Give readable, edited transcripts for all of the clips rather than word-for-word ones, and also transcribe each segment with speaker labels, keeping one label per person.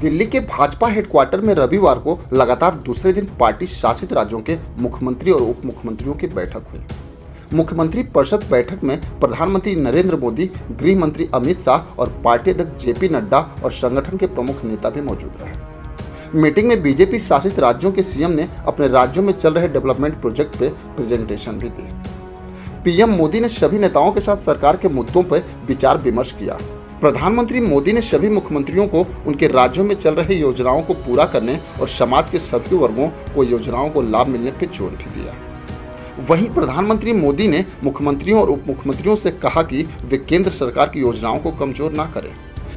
Speaker 1: दिल्ली के भाजपा हेडक्वार्टर में रविवार को लगातार दूसरे दिन पार्टी शासित राज्यों के मुख्यमंत्री और उप मुख्यमंत्रियों की बैठक हुई। मुख्यमंत्री परिषद बैठक में प्रधानमंत्री नरेंद्र मोदी, गृह मंत्री अमित शाह और पार्टी अध्यक्ष जेपी नड्डा और संगठन के प्रमुख नेता भी मौजूद रहे। मीटिंग में बीजेपी शासित राज्यों के सीएम ने अपने राज्यों में चल रहे डेवलपमेंट प्रोजेक्ट पे प्रेजेंटेशन भी दी। पीएम मोदी ने सभी नेताओं के साथ सरकार के मुद्दों पर विचार विमर्श किया। प्रधानमंत्री मोदी ने सभी मुख्यमंत्रियों को उनके राज्यों में चल रही योजनाओं को पूरा करने और समाज के सभी वर्गों को योजनाओं को लाभ मिलने पर जोर भी दिया। वहीं प्रधानमंत्री मोदी ने मुख्यमंत्रियों और उप मुख्यमंत्रियों से कहा कि वे केंद्र सरकार की योजनाओं को कमजोर ना करें।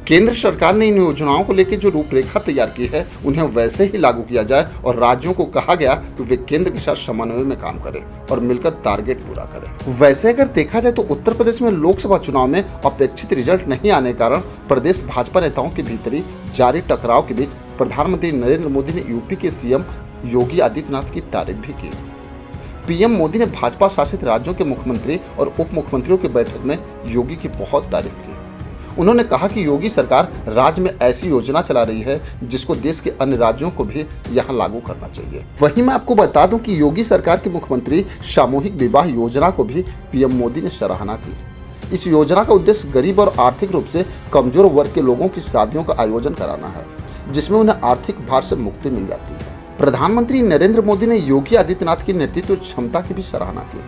Speaker 1: केंद्र सरकार ने इन योजनाओं को लेकर जो रूपरेखा तैयार की है उन्हें वैसे ही लागू किया जाए और राज्यों को कहा गया कि वे केंद्र के साथ समन्वय में काम करें और मिलकर टारगेट पूरा करें। वैसे अगर देखा जाए तो उत्तर प्रदेश में लोकसभा चुनाव में अपेक्षित रिजल्ट नहीं आने के कारण प्रदेश भाजपा नेताओं के भीतरी जारी टकराव के बीच प्रधानमंत्री नरेंद्र मोदी ने यूपी के सीएम योगी आदित्यनाथ की तारीफ भी की। पीएम मोदी ने भाजपा शासित राज्यों के मुख्यमंत्री और उप मुख्यमंत्रियों की बैठक में योगी की बहुत तारीफ की। उन्होंने कहा कि योगी सरकार राज्य में ऐसी योजना चला रही है जिसको देश के अन्य राज्यों को भी यहां लागू करना चाहिए। वहीं मैं आपको बता दूं कि योगी सरकार के मुख्यमंत्री सामूहिक विवाह योजना को भी पीएम मोदी ने सराहना की। इस योजना का उद्देश्य गरीब और आर्थिक रूप से कमजोर वर्ग के लोगों की शादियों का आयोजन कराना है, जिसमें उन्हें आर्थिक भार से मुक्ति मिल जाती है। प्रधानमंत्री नरेंद्र मोदी ने योगी आदित्यनाथ की नेतृत्व क्षमता की भी सराहना की।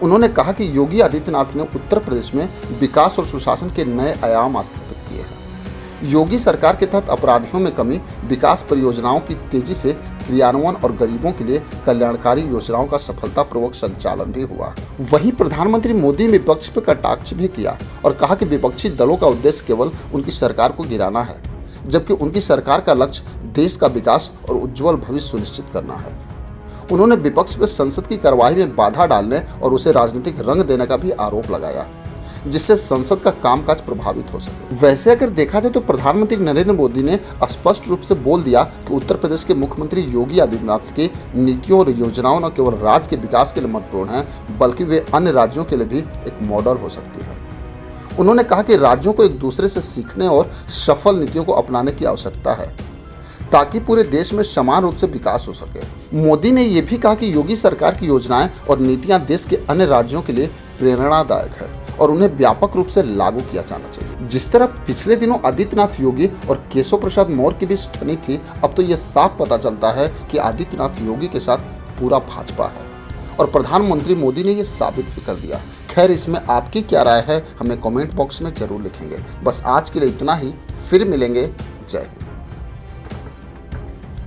Speaker 1: उन्होंने कहा कि योगी आदित्यनाथ ने उत्तर प्रदेश में विकास और सुशासन के नए आयाम स्थापित किए हैं। योगी सरकार के तहत अपराधियों में कमी, विकास परियोजनाओं की तेजी से क्रियान्वयन और गरीबों के लिए कल्याणकारी योजनाओं का सफलतापूर्वक संचालन भी हुआ। वहीं प्रधानमंत्री मोदी ने विपक्ष पर कटाक्ष भी किया और कहा कि विपक्षी दलों का उद्देश्य केवल उनकी सरकार को गिराना है, जबकि उनकी सरकार का लक्ष्य देश का विकास और उज्जवल भविष्य सुनिश्चित करना है। उन्होंने विपक्ष पर संसद की कार्यवाही में बाधा डालने और उसे राजनीतिक रंग देने का भी आरोप लगाया, जिससे संसद का कामकाज प्रभावित हो सके। वैसे अगर देखा जाए तो प्रधानमंत्री नरेंद्र मोदी ने स्पष्ट रूप से बोल दिया कि उत्तर प्रदेश के मुख्यमंत्री योगी आदित्यनाथ की नीतियों और योजनाओं न केवल राज्य के विकास के लिए महत्वपूर्ण है, बल्कि वे अन्य राज्यों के लिए भी एक मॉडल हो सकती है। उन्होंने कहा कि राज्यों को एक दूसरे से सीखने और सफल नीतियों को अपनाने की आवश्यकता है ताकि पूरे देश में समान रूप से विकास हो सके। मोदी ने यह भी कहा कि योगी सरकार की योजनाएं और नीतियां देश के अन्य राज्यों के लिए प्रेरणादायक है और उन्हें व्यापक रूप से लागू किया जाना चाहिए। जिस तरह पिछले दिनों आदित्यनाथ योगी और केशव प्रसाद मौर्य के बीच ठनी थी, अब तो यह साफ पता चलता है कि आदित्यनाथ योगी के साथ पूरा भाजपा है और प्रधानमंत्री मोदी ने यह साबित भी कर दिया। खैर, इसमें आपकी क्या राय है हमें कमेंट बॉक्स में जरूर लिखेंगे। बस आज के लिए इतना ही, फिर मिलेंगे। जय हिंद।